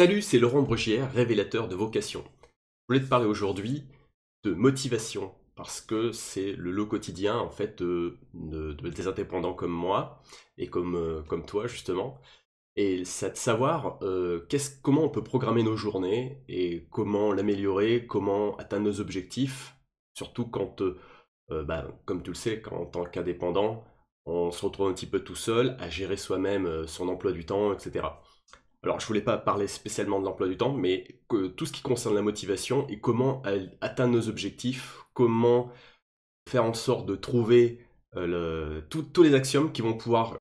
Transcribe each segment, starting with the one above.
Salut, c'est Laurent Brugière, révélateur de vocation. Je voulais te parler aujourd'hui de motivation, parce que c'est le lot quotidien en fait des indépendants comme moi et comme toi justement. Et c'est de savoir comment on peut programmer nos journées et comment l'améliorer, comment atteindre nos objectifs, surtout quand, comme tu le sais, quand en tant qu'indépendant, on se retrouve un petit peu tout seul à gérer soi-même son emploi du temps, etc. Alors, je voulais pas parler spécialement de l'emploi du temps, mais tout ce qui concerne la motivation et comment atteindre nos objectifs, comment faire en sorte de trouver tous les axiomes qui vont pouvoir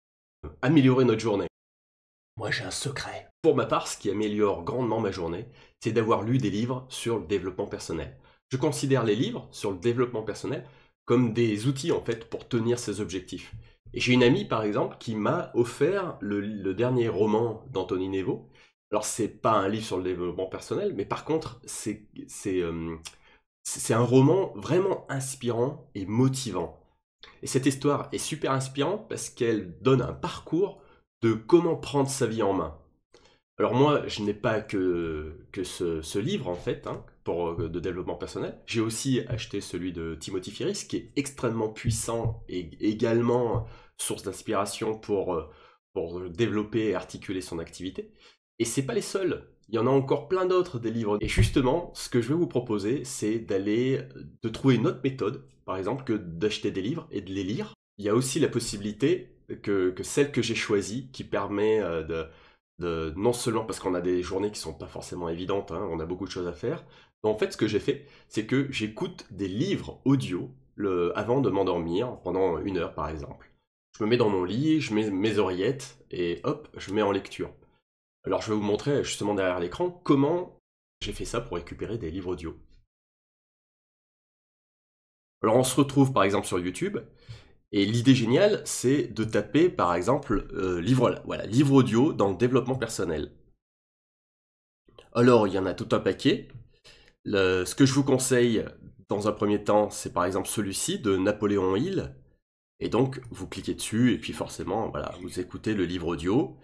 améliorer notre journée. Moi, j'ai un secret. Pour ma part, ce qui améliore grandement ma journée, c'est d'avoir lu des livres sur le développement personnel. Je considère les livres sur le développement personnel comme des outils en fait pour tenir ses objectifs. Et j'ai une amie par exemple qui m'a offert le dernier roman d'Anthony Nevo. Alors c'est pas un livre sur le développement personnel, mais par contre c'est un roman vraiment inspirant et motivant. Et cette histoire est super inspirante parce qu'elle donne un parcours de comment prendre sa vie en main. Alors moi, je n'ai pas que ce livre en fait, hein, de développement personnel. J'ai aussi acheté celui de Timothy Ferriss, qui est extrêmement puissant et également source d'inspiration pour développer et articuler son activité. Et c'est pas les seuls. Il y en a encore plein d'autres des livres. Et justement, ce que je vais vous proposer, c'est de trouver une autre méthode, par exemple, que d'acheter des livres et de les lire. Il y a aussi la possibilité que celle que j'ai choisie, qui permet non seulement parce qu'on a des journées qui sont pas forcément évidentes, hein, on a beaucoup de choses à faire. Donc, en fait, ce que j'ai fait, c'est que j'écoute des livres audio avant de m'endormir, pendant 1 heure par exemple. Je me mets dans mon lit, je mets mes oreillettes et hop, je mets en lecture. Alors je vais vous montrer justement derrière l'écran comment j'ai fait ça pour récupérer des livres audio. Alors on se retrouve par exemple sur YouTube, et l'idée géniale, c'est de taper par exemple livre audio dans le développement personnel. Alors il y en a tout un paquet. Ce que je vous conseille dans un premier temps, c'est par exemple celui-ci de Napoléon Hill. Et donc vous cliquez dessus et puis forcément, voilà, vous écoutez le livre audio.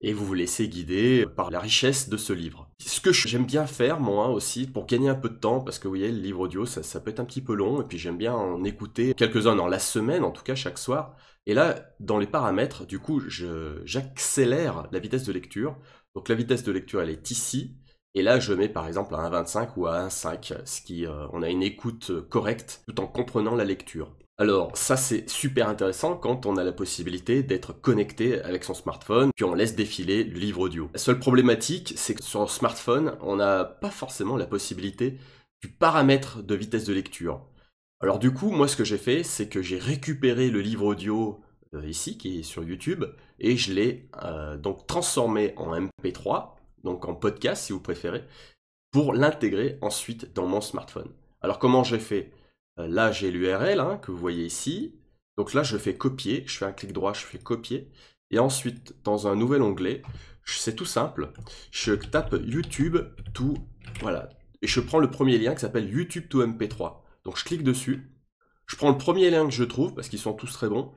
Et vous vous laissez guider par la richesse de ce livre. Ce que j'aime bien faire, moi aussi, pour gagner un peu de temps, parce que vous voyez, le livre audio, ça peut être un petit peu long, et puis j'aime bien en écouter quelques-uns dans la semaine, en tout cas chaque soir. Et là, dans les paramètres, du coup, j'accélère la vitesse de lecture. Donc la vitesse de lecture, elle est ici. Et là, je mets par exemple à 1,25 ou à 1,5, on a une écoute correcte tout en comprenant la lecture. Alors ça c'est super intéressant quand on a la possibilité d'être connecté avec son smartphone, puis on laisse défiler le livre audio. La seule problématique, c'est que sur le smartphone, on n'a pas forcément la possibilité du paramètre de vitesse de lecture. Alors du coup, moi ce que j'ai fait, c'est que j'ai récupéré le livre audio ici, qui est sur YouTube, et je l'ai donc transformé en MP3, donc en podcast si vous préférez, pour l'intégrer ensuite dans mon smartphone. Alors comment j'ai fait? Là, j'ai l'URL hein, que vous voyez ici. Donc là, je fais copier, je fais un clic droit, je fais copier. Et ensuite, dans un nouvel onglet, c'est tout simple, je tape YouTube to, voilà, et je prends le premier lien qui s'appelle YouTube to MP3. Donc je clique dessus, je prends le premier lien que je trouve, parce qu'ils sont tous très bons,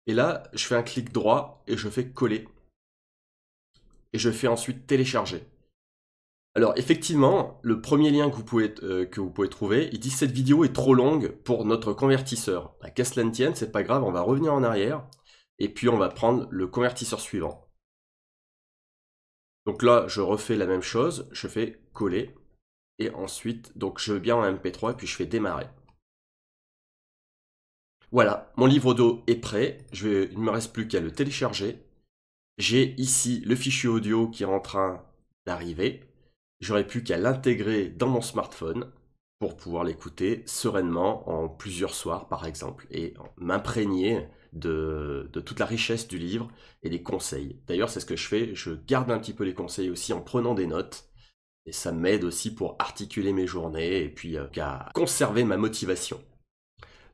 et là, je fais un clic droit et je fais coller. Et je fais ensuite télécharger. Alors effectivement, le premier lien que vous pouvez trouver, il dit cette vidéo est trop longue pour notre convertisseur. Bah, qu'à cela ne tienne, c'est pas grave, on va revenir en arrière et puis on va prendre le convertisseur suivant. Donc là, je refais la même chose, je fais coller et ensuite, donc je viens en MP3 et puis je fais démarrer. Voilà, mon livre audio est prêt, il ne me reste plus qu'à le télécharger. J'ai ici le fichier audio qui est en train d'arriver. J'aurais plus qu'à l'intégrer dans mon smartphone pour pouvoir l'écouter sereinement en plusieurs soirs par exemple et m'imprégner de toute la richesse du livre et des conseils. D'ailleurs c'est ce que je fais, je garde un petit peu les conseils aussi en prenant des notes et ça m'aide aussi pour articuler mes journées et puis à conserver ma motivation.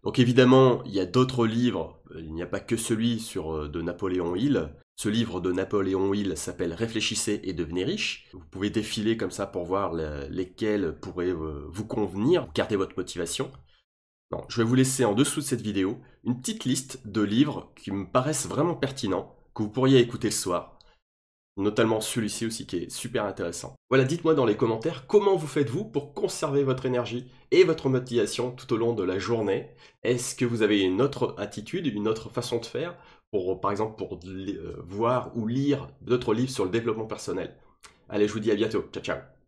Donc évidemment, il y a d'autres livres, il n'y a pas que celui de Napoléon Hill. Ce livre de Napoléon Hill s'appelle Réfléchissez et devenez riche. Vous pouvez défiler comme ça pour voir lesquels pourraient vous convenir, garder votre motivation. Non, je vais vous laisser en dessous de cette vidéo une petite liste de livres qui me paraissent vraiment pertinents, que vous pourriez écouter le soir. notamment celui-ci aussi qui est super intéressant. Voilà, dites-moi dans les commentaires comment vous faites-vous pour conserver votre énergie et votre motivation tout au long de la journée. Est-ce que vous avez une autre attitude, une autre façon de faire pour, par exemple, pour voir ou lire d'autres livres sur le développement personnel? Allez, je vous dis à bientôt. Ciao, ciao.